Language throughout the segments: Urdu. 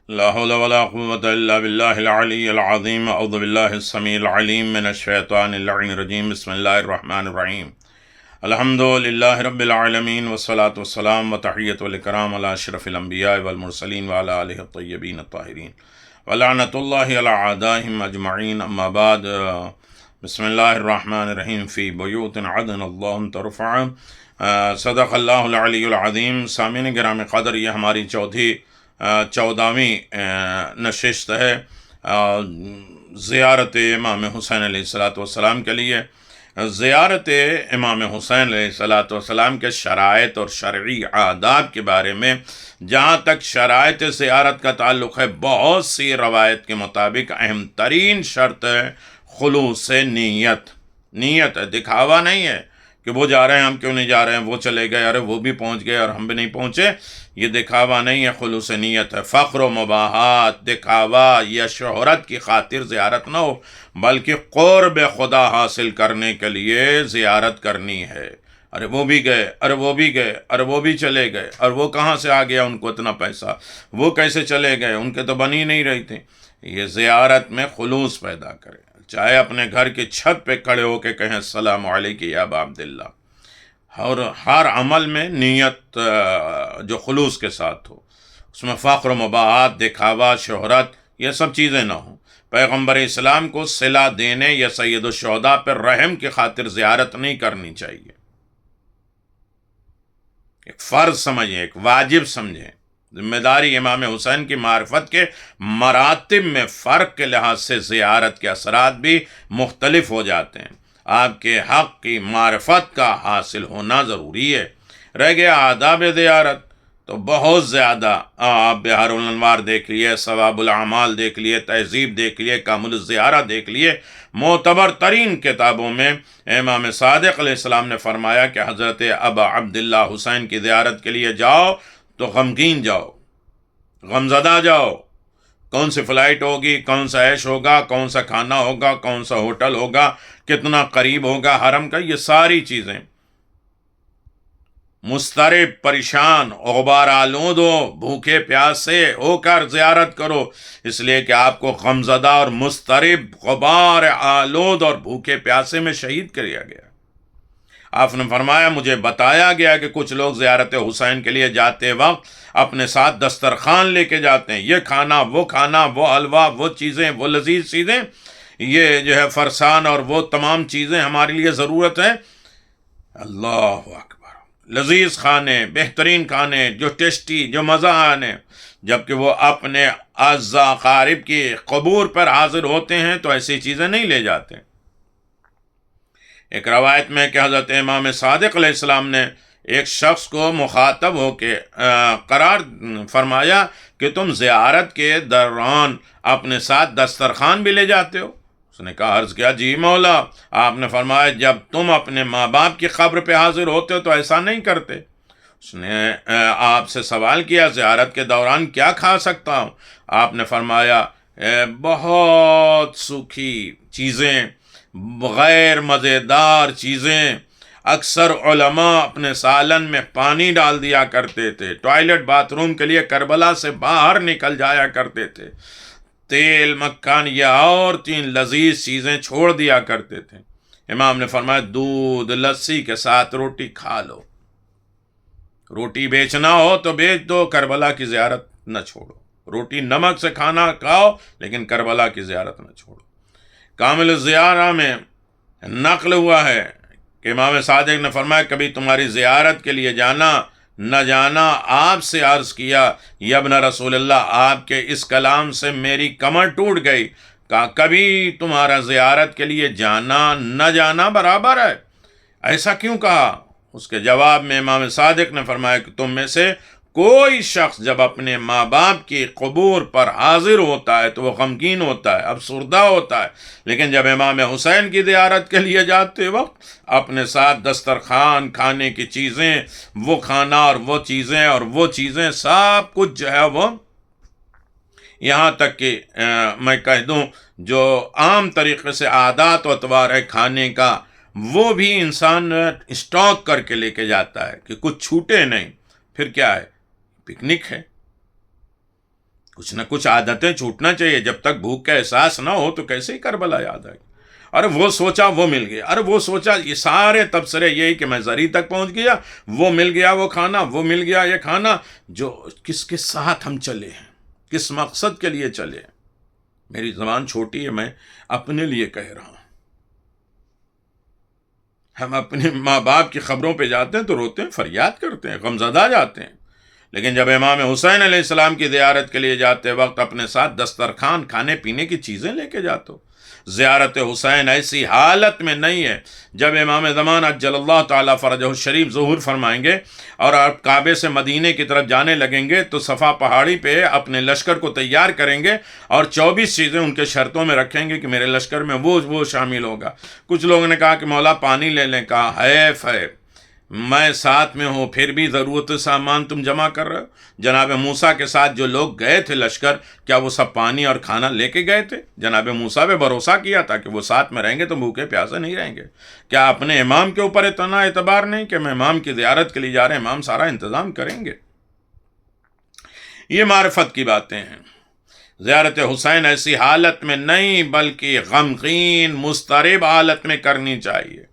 لا حول ولا قوة إلا بالله العلي العظيم. أعوذ بالله السميع العليم من الشيطان اللعين الرجيم. بسم الله الرحمن الرحيم. الحمد لله رب العالمين والصلاة والسلام وتحية الكرام على أشرف الأنبياء والمرسلين وعلى آله الطيبين الطاهرين ولعنة الله على أعدائهم أجمعين. أما بعد، بسم الله الرحمن الرحيم. في بيوت عدن الله أن ترفع. صدق اللہ العلی العظیم. سامعین گرامی قدر، یہ ہماری چودہویں نشست ہے زیارت امام حسین علیہ السلام کے لیے. زیارت امام حسین علیہ السلام کے شرائط اور شرعی آداب کے بارے میں جہاں تک شرائط زیارت کا تعلق ہے، بہت سی روایت کے مطابق اہم ترین شرط ہے خلوص نیت. نیت ہے، دکھاوا نہیں ہے کہ وہ جا رہے ہیں ہم کیوں نہیں جا رہے ہیں، وہ چلے گئے ارے وہ بھی پہنچ گئے اور ہم بھی نہیں پہنچے. یہ دکھاوا نہیں ہے، خلوص نیت ہے. فخر و مباحات، دکھاوا یا شہرت کی خاطر زیارت نہ ہو، بلکہ قرب خدا حاصل کرنے کے لیے زیارت کرنی ہے. ارے وہ بھی گئے، ارے وہ بھی گئے، ارے وہ بھی چلے گئے، اور وہ کہاں سے آ گیا ان کو اتنا پیسہ، وہ کیسے چلے گئے، ان کے تو بن ہی نہیں رہی تھی. یہ زیارت میں خلوص پیدا کرے. چاہے اپنے گھر کی چھت پہ کھڑے ہو کے کہیں السلام علیکم یا ابا عبداللہ. اور ہر عمل میں نیت جو خلوص کے ساتھ ہو، اس میں فخر و مباحات، دکھاوا، شہرت، یہ سب چیزیں نہ ہوں. پیغمبر اسلام کو صلہ دینے یا سید الشہداء پر رحم کی خاطر زیارت نہیں کرنی چاہیے. ایک فرض سمجھیں، ایک واجب سمجھیں. ذمہ داری امام حسین کی معرفت کے مراتب میں فرق کے لحاظ سے زیارت کے اثرات بھی مختلف ہو جاتے ہیں. آپ کے حق کی معرفت کا حاصل ہونا ضروری ہے. رہ گیا آداب زیارت، تو بہت زیادہ آپ بحار الانوار دیکھ لیے، ثواب الاعمال دیکھ لیے، تہذیب دیکھ لیے، کامل الزیارہ دیکھ لیے. معتبر ترین کتابوں میں امام صادق علیہ السلام نے فرمایا کہ حضرت ابا عبداللہ حسین کی زیارت کے لیے جاؤ تو غمگین جاؤ، غمزدہ جاؤ. کون سی فلائٹ ہوگی، کون سا عیش ہوگا، کون سا کھانا ہوگا، کون سا ہوٹل ہوگا، کتنا قریب ہوگا حرم کا، یہ ساری چیزیں. مضطرب، پریشان، غبار آلود ہو، بھوکے پیاسے ہو کر زیارت کرو، اس لیے کہ آپ کو غمزدہ اور مضطرب، غبار آلود اور بھوکے پیاسے میں شہید کیا گیا. آپ نے فرمایا مجھے بتایا گیا کہ کچھ لوگ زیارت حسین کے لیے جاتے وقت اپنے ساتھ دسترخوان لے کے جاتے ہیں. یہ کھانا، وہ حلوہ، وہ چیزیں، وہ لذیذ چیزیں، یہ جو ہے فرسان اور وہ تمام چیزیں ہمارے لیے ضرورت ہے. اللہ اکبر! لذیذ کھانے، بہترین کھانے، جو ٹیسٹی، جو مزہ آنے، جبکہ وہ اپنے اعزا اقارب کی قبور پر حاضر ہوتے ہیں تو ایسی چیزیں نہیں لے جاتے. ایک روایت میں کہ حضرت امام صادق علیہ السلام نے ایک شخص کو مخاطب ہو کے قرار فرمایا کہ تم زیارت کے دوران اپنے ساتھ دسترخوان بھی لے جاتے ہو. اس نے کہا، عرض کیا، جی مولا. آپ نے فرمایا جب تم اپنے ماں باپ کی قبر پہ حاضر ہوتے ہو تو ایسا نہیں کرتے. اس نے آپ سے سوال کیا زیارت کے دوران کیا کھا سکتا ہوں؟ آپ نے فرمایا بہت سوکھی چیزیں، غیر مزیدار چیزیں. اکثر علماء اپنے سالن میں پانی ڈال دیا کرتے تھے، ٹوائلٹ باتھ روم کے لیے کربلا سے باہر نکل جایا کرتے تھے، تیل، مکھن یا اور 3 لذیذ چیزیں چھوڑ دیا کرتے تھے. امام نے فرمایا دودھ لسی کے ساتھ روٹی کھا لو. روٹی بیچنا ہو تو بیچ دو، کربلا کی زیارت نہ چھوڑو. روٹی نمک سے کھانا کھاؤ لیکن کربلا کی زیارت نہ چھوڑو. کامل الزیارہ میں نقل ہوا ہے کہ امام صادق نے فرمایا کبھی تمہاری زیارت کے لیے جانا نہ جانا، آپ سے عرض کیا یا ابن رسول اللہ، آپ کے اس کلام سے میری کمر ٹوٹ گئی. کہا کبھی تمہارا زیارت کے لیے جانا نہ جانا برابر ہے. ایسا کیوں کہا؟ اس کے جواب میں امام صادق نے فرمایا کہ تم میں سے کوئی شخص جب اپنے ماں باپ کی قبور پر حاضر ہوتا ہے تو وہ غمگین ہوتا ہے، افسردہ ہوتا ہے، لیکن جب امام حسین کی زیارت کے لیے جاتے وقت اپنے ساتھ دسترخوان، کھانے کی چیزیں، وہ کھانا اور وہ چیزیں سب کچھ جو ہے وہ، یہاں تک کہ میں کہہ دوں جو عام طریقے سے عادات و اتوار ہے کھانے کا، وہ بھی انسان اسٹاک کر کے لے کے جاتا ہے کہ کچھ چھوٹے نہیں. پھر کیا ہے؟ پکنک ہے. کچھ نہ کچھ عادتیں چھوٹنا چاہیے. جب تک بھوک کا احساس نہ ہو تو کیسے ہی کربلا یاد آئے. ارے وہ سوچا وہ مل گیا، ارے وہ سوچا، یہ سارے تبصرے یہی کہ میں زری تک پہنچ گیا، وہ مل گیا وہ کھانا، وہ مل گیا یہ کھانا. جو کس کے ساتھ ہم چلے ہیں، کس مقصد کے لیے چلے. میری زبان چھوٹی ہے، میں اپنے لیے کہہ رہا ہوں. ہم اپنے ماں باپ کی خبروں پہ جاتے ہیں تو روتے ہیں، فریاد کرتے ہیں، غمزدہ جاتے ہیں. لیکن جب امام حسین علیہ السلام کی زیارت کے لیے جاتے وقت اپنے ساتھ دسترخوان، کھانے پینے کی چیزیں لے کے جاتے ہو. زیارت حسین ایسی حالت میں نہیں ہے. جب امام زمان عجل اللہ تعالیٰ فرجہ الشریف ظہور فرمائیں گے اور آپ کعبے سے مدینے کی طرف جانے لگیں گے تو صفا پہاڑی پہ اپنے لشکر کو تیار کریں گے اور 24 چیزیں ان کے شرطوں میں رکھیں گے کہ میرے لشکر میں وہ شامل ہوگا. کچھ لوگوں نے کہا کہ مولا پانی لے لیں. کہا حیف ہے، میں ساتھ میں ہوں پھر بھی ضرورت سامان تم جمع کر رہے ہو. جناب موسیٰ کے ساتھ جو لوگ گئے تھے لشکر، کیا وہ سب پانی اور کھانا لے کے گئے تھے؟ جناب موسیٰ پہ بھروسہ کیا تھا کہ وہ ساتھ میں رہیں گے تو بھوکے پیاسے نہیں رہیں گے. کیا اپنے امام کے اوپر اتنا اعتبار نہیں کہ میں امام کی زیارت کے لیے جا رہے ہیں، امام سارا انتظام کریں گے؟ یہ معرفت کی باتیں ہیں. زیارت حسین ایسی حالت میں نہیں بلکہ غمگین مضطرب حالت میں کرنی چاہیے.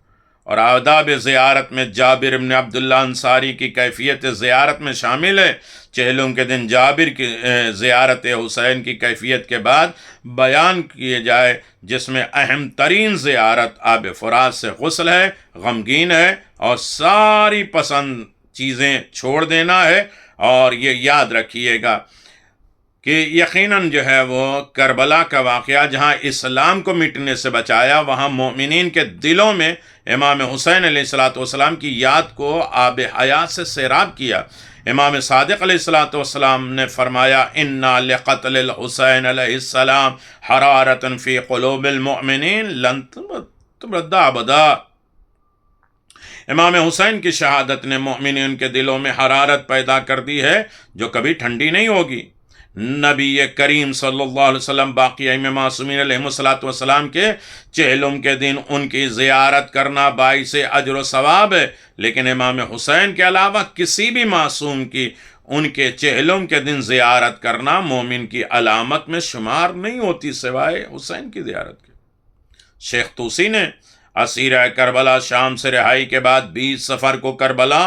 اور آداب زیارت میں جابر بن عبداللہ انصاری کی کیفیت زیارت میں شامل ہے. چہلم کے دن جابر کی زیارت حسین کی کیفیت کے بعد بیان کیے جائے، جس میں اہم ترین زیارت آب فرات سے غسل ہے، غمگین ہے اور ساری پسند چیزیں چھوڑ دینا ہے. اور یہ یاد رکھیے گا کہ یقیناً جو ہے وہ کربلا کا واقعہ جہاں اسلام کو مٹنے سے بچایا، وہاں مومنین کے دلوں میں امام حسین علیہ السلام کی یاد کو آب حیات سے سیراب کیا. امام صادق علیہ السلام نے فرمایا اِنَّا لِقَتْلِ الحسین علیہ السلام حرارة فی قلوب المؤمنین لن تبرد ابدا. امام حسین کی شہادت نے مومنین کے دلوں میں حرارت پیدا کر دی ہے جو کبھی ٹھنڈی نہیں ہوگی. نبی کریم صلی اللہ علیہ وسلم باقی ائمہ معصومین علیہم السلام کے چہلم کے دن ان کی زیارت کرنا باعث اجر و ثواب ہے، لیکن امام حسین کے علاوہ کسی بھی معصوم کی ان کے چہلم کے دن زیارت کرنا مومن کی علامت میں شمار نہیں ہوتی سوائے حسین کی زیارت کے. شیخ طوسی نے اسیرہ کربلا شام سے رہائی کے بعد 20 صفر کو کربلا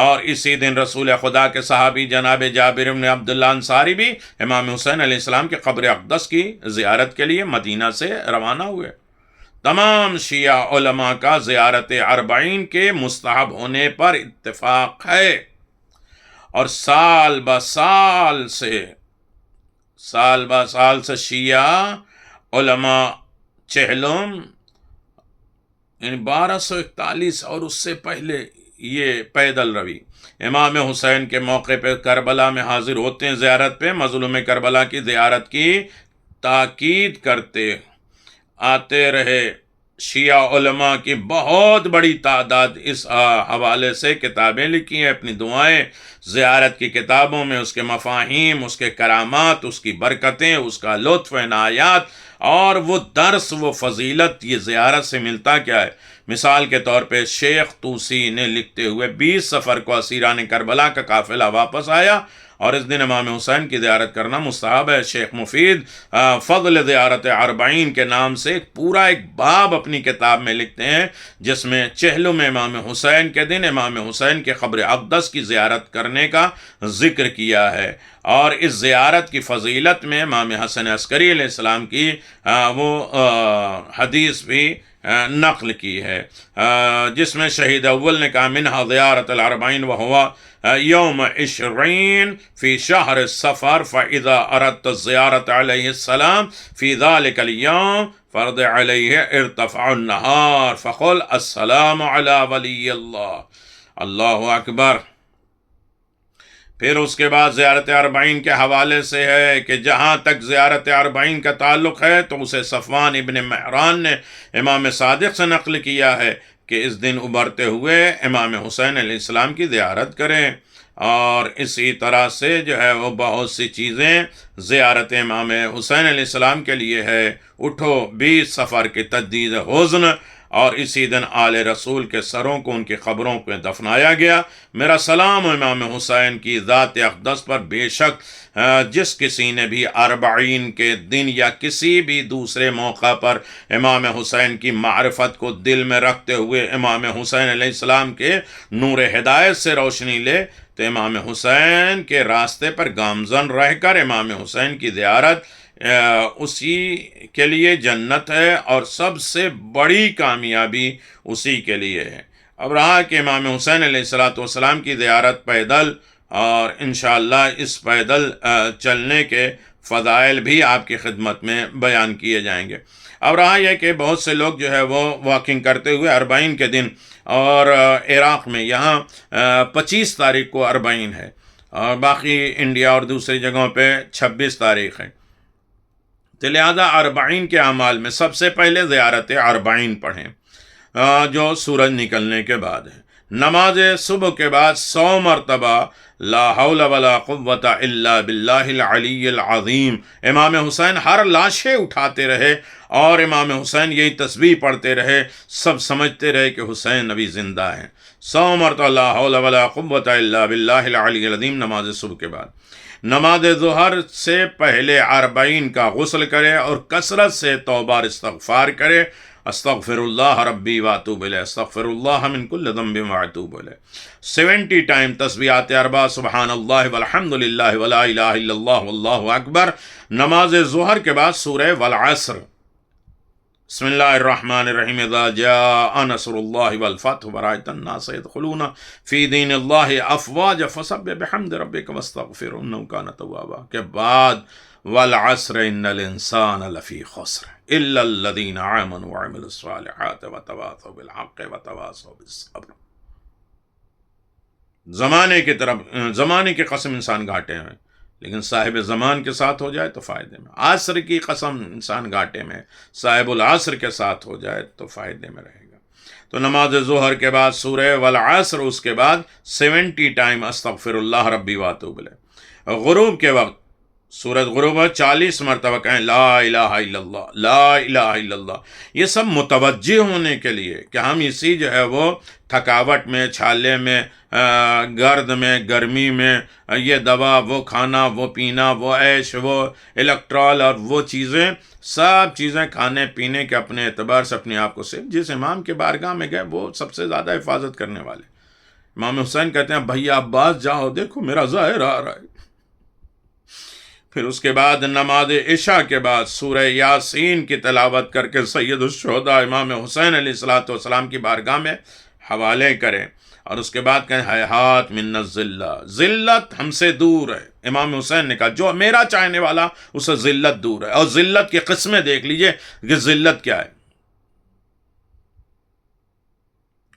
اور اسی دن رسول خدا کے صحابی جناب جابر بن عبداللہ انصاری بھی امام حسین علیہ السلام کے قبر اقدس کی زیارت کے لیے مدینہ سے روانہ ہوئے. تمام شیعہ علماء کا زیارت اربعین کے مستحب ہونے پر اتفاق ہے، اور سال بہ سال سے شیعہ علماء چہلم یعنی 1241 اور اس سے پہلے یہ پیدل روی امام حسین کے موقع پہ کربلا میں حاضر ہوتے ہیں، زیارت پہ مظلوم کربلا کی زیارت کی تاکید کرتے آتے رہے. شیعہ علماء کی بہت بڑی تعداد اس حوالے سے کتابیں لکھی ہیں، اپنی دعائیں زیارت کی کتابوں میں، اس کے مفاہیم، اس کے کرامات، اس کی برکتیں، اس کا لطف عنایات اور وہ درس، وہ فضیلت یہ زیارت سے ملتا کیا ہے. مثال کے طور پہ شیخ طوسی نے لکھتے ہوئے 20 صفر کو اسیران کربلا کا قافلہ واپس آیا اور اس دن امام حسین کی زیارت کرنا مستحب ہے. شیخ مفید فضل زیارت اربعین کے نام سے پورا ایک باب اپنی کتاب میں لکھتے ہیں، جس میں چہلم امام حسین کے دن امام حسین کے قبر اقدس کی زیارت کرنے کا ذکر کیا ہے. اور اس زیارت کی فضیلت میں امام حسن عسکری علیہ السلام کی وہ حدیث بھی نقل کی ہے، جس میں شہید اول نے کہا منہا زیارت الاربعین وہوا یوم 20 فی شہر صفر فاذا اردت الزیارت علیہ السلام فی ذلک اليوم فرض علیہ ارتفع النہار فقل السلام علی ولی اللہ. اللہ اکبر. پھر اس کے بعد زیارت اربعین کے حوالے سے ہے کہ جہاں تک زیارت اربعین کا تعلق ہے تو اسے صفوان ابن مہران نے امام صادق سے نقل کیا ہے کہ اس دن ابھرتے ہوئے امام حسین علیہ السلام کی زیارت کریں. اور اسی طرح سے جو ہے وہ بہت سی چیزیں زیارت امام حسین علیہ السلام کے لیے ہے. اٹھو 20 صفر کی تجدید حزن اور اسی دن آل رسول کے سروں کو ان کی قبروں پہ دفنایا گیا۔ میرا سلام امام حسین کی ذات اقدس پر۔ بے شک جس کسی نے بھی اربعین کے دن یا کسی بھی دوسرے موقع پر امام حسین کی معرفت کو دل میں رکھتے ہوئے امام حسین علیہ السلام کے نور ہدایت سے روشنی لے تو امام حسین کے راستے پر گامزن رہ کر امام حسین کی زیارت اسی کے لیے جنت ہے، اور سب سے بڑی کامیابی اسی کے لیے ہے۔ اب رہا کہ امام حسین علیہ السلام کی زیارت پیدل، اور انشاءاللہ اس پیدل چلنے کے فضائل بھی آپ کی خدمت میں بیان کیے جائیں گے۔ اب رہا یہ کہ بہت سے لوگ جو ہے وہ واکنگ کرتے ہوئے اربعین کے دن، اور عراق میں یہاں 25 تاریخ کو اربعین ہے، اور باقی انڈیا اور دوسری جگہوں پہ 26 تاریخ ہے، تو لہذا اربعین کے اعمال میں سب سے پہلے زیارت اربعین پڑھیں جو سورج نکلنے کے بعد ہے۔ نماز صبح کے بعد 100 مرتبہ لا حول ولا قوت الا باللہ العلی العظیم۔ امام حسین ہر لاشیں اٹھاتے رہے اور امام حسین یہی تسبیح پڑھتے رہے، سب سمجھتے رہے کہ حسین ابھی زندہ ہیں۔ 100 مرتبہ لا حول ولا قوت الا باللہ العلی العظیم نماز صبح کے بعد۔ نماز ظہر سے پہلے اربعین کا غسل کرے اور کثرت سے توبہ اور استغفار کرے۔ استغفر اللہ ربی واتوب الیہ، استغفر اللہ من کل ذنب واتوب الیہ۔ 70 ٹائم تسبیحات اربع، سبحان اللہ والحمد للہ ولا الہ الا اللہ واللہ اکبر۔ نماز ظہر کے بعد سورہ والعصر، بسم اللہ الرحمن الرحیم، اذا جاء نصر اللہ والفتح ورأیت الناس يدخلون فی دین اللہ افواجا فسبح بحمد ربک واستغفرہ انہ کان توابا کے بعد والعصر ان الانسان لفی خسر الا الذین آمنوا وعملوا الصالحات وتواصوا بالحق وتواصوا بالصبر۔ زمانے کی قسم انسان گھاٹے میں، لیکن صاحب زمان کے ساتھ ہو جائے تو فائدے میں۔ عصر کی قسم انسان گھاٹے میں، صاحب العصر کے ساتھ ہو جائے تو فائدے میں رہے گا۔ تو نماز ظہر کے بعد سورہ والعصر، اس کے بعد 70 ٹائم استغفر اللہ ربی واتوب الیہ۔ غروب کے وقت سورج غروب 40 مرتبہ کہیں لا الہ الا اللہ، لا الہ الا اللہ۔ یہ سب متوجہ ہونے کے لیے کہ ہم اسی جو ہے وہ تھکاوٹ میں، چھالے میں، گرد میں، گرمی میں، یہ دوا، وہ کھانا، وہ پینا، وہ عیش، وہ الیکٹرال اور وہ چیزیں، سب چیزیں کھانے پینے کے اپنے اعتبار سے اپنے آپ کو صرف جس امام کے بارگاہ میں گئے وہ سب سے زیادہ حفاظت کرنے والے۔ امام حسین کہتے ہیں بھیا عباس جاؤ، دیکھو میرا ظاہر آ رہا ہے۔ پھر اس کے بعد نماز عشاء کے بعد سورہ یاسین کی تلاوت کر کے سید الشہداء امام حسین علیہ السلام کی بارگاہ میں حوالے کریں، اور اس کے بعد کہیں ہیہات من الذلہ، ذلت ہم سے دور ہے۔ امام حسین نے کہا جو میرا چاہنے والا اسے ذلت دور ہے، اور ذلت کی قسمیں دیکھ لیجئے کہ ذلت کیا ہے۔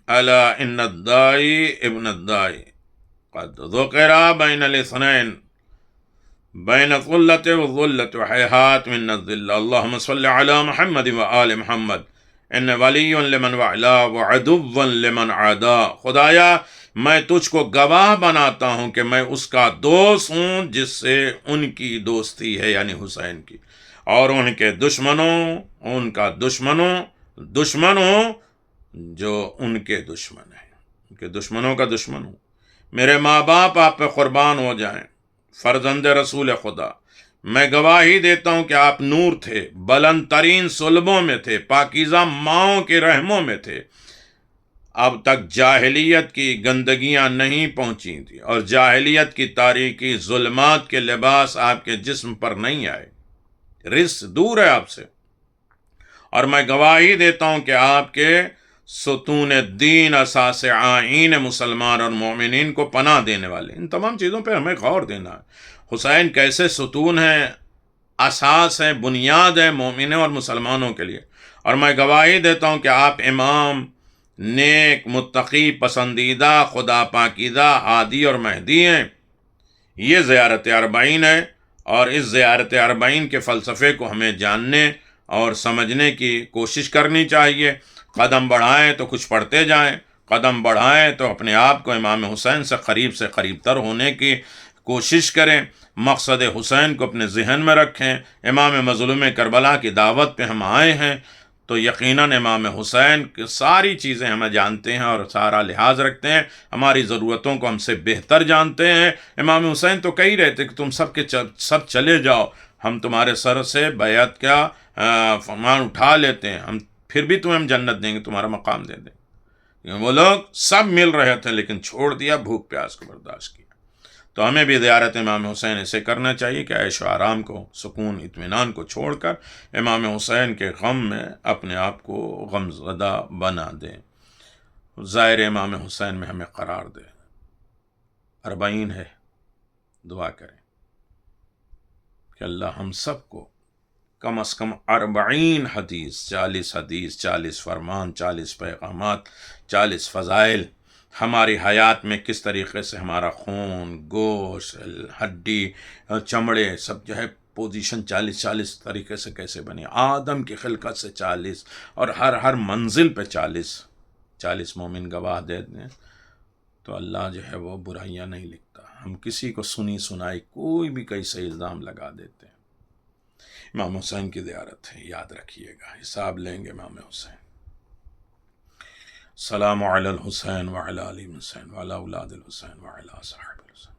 الا ان الدائی ابن الدائی قد ذکر بین الاثنین بین الظلۃ والظلۃ وحیہات من الذلہ، اللہم صلی علی محمد وآل محمد ان ولی لمن وعلا وعدو لمن عادا۔ خدایا میں تجھ کو گواہ بناتا ہوں کہ میں اس کا دوست ہوں جس سے ان کی دوستی ہے، یعنی حسین کی، اور ان کے دشمنوں، ان کا دشمن ہوں جو ان کے دشمن ہیں، ان کے دشمنوں کا دشمن ہوں۔ میرے ماں باپ آپ پہ قربان ہو جائیں، فرزند رسول خدا، میں گواہی دیتا ہوں کہ آپ نور تھے، بلند ترین صلبوں میں تھے، پاکیزہ ماؤں کے رحموں میں تھے۔ اب تک جاہلیت کی گندگیاں نہیں پہنچی تھیں، اور جاہلیت کی تاریکی ظلمات کے لباس آپ کے جسم پر نہیں آئے، رزق دور ہے آپ سے۔ اور میں گواہی دیتا ہوں کہ آپ کے ستون دین، اساس آئین مسلمان اور مومنین کو پناہ دینے والے، ان تمام چیزوں پہ ہمیں غور دینا ہے۔ حسین کیسے ستون ہیں، اساس ہیں، بنیاد ہے مومنوں اور مسلمانوں کے لیے۔ اور میں گواہی دیتا ہوں کہ آپ امام، نیک، متقی، پسندیدہ، خدا پاکیزہ، ہادی اور مہدی ہیں۔ یہ زیارت اربعین ہے، اور اس زیارت اربعین کے فلسفے کو ہمیں جاننے اور سمجھنے کی کوشش کرنی چاہیے۔ قدم بڑھائیں تو کچھ پڑھتے جائیں، قدم بڑھائیں تو اپنے آپ کو امام حسین سے قریب تر ہونے کی کوشش کریں، مقصد حسین کو اپنے ذہن میں رکھیں۔ امام مظلوم کربلا کی دعوت پہ ہم آئے ہیں تو یقیناً امام حسین کی ساری چیزیں ہمیں جانتے ہیں اور سارا لحاظ رکھتے ہیں، ہماری ضرورتوں کو ہم سے بہتر جانتے ہیں۔ امام حسین تو کہہ رہے تھے کہ تم سب چلے جاؤ، ہم تمہارے سر سے بیعت کا فرمان اٹھا لیتے ہیں، ہم پھر بھی تمہیں ہم جنت دیں گے، تمہارا مقام دے دیں گے۔ وہ لوگ سب مل رہے تھے لیکن چھوڑ دیا، بھوک پیاس کو برداشت کیا۔ تو ہمیں بھی زیارت امام حسین ایسے کرنا چاہیے کہ عیش و آرام کو، سکون اطمینان کو چھوڑ کر امام حسین کے غم میں اپنے آپ کو غم زدہ بنا دیں۔ زائر امام حسین میں ہمیں قرار دے۔ 40 ہے، دعا کریں کہ اللہ ہم سب کو کم از کم 40 حدیث، 40 حدیث، 40 فرمان، 40 پیغامات، 40 فضائل ہماری حیات میں کس طریقے سے ہمارا خون، گوشت، ہڈی، چمڑے سب جو ہے پوزیشن 40 طریقے سے کیسے بنی، آدم کی خلقت سے 40، اور ہر منزل پہ 40 مومن گواہ دے دیں تو اللہ جو ہے وہ برائیاں نہیں لکھتا۔ ہم کسی کو سنی سنائی کوئی بھی کیسے الزام لگا دیتے ہیں۔ امام حسین کی زیارت ہے، یاد رکھیے گا، حساب لیں گے امام حسین۔ السلام علی الحسین وعلی آل حسین وعلی اولاد الحسین وعلی صحاب الحسین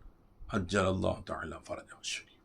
عجل اللہ تعالی فرجہ الشریف۔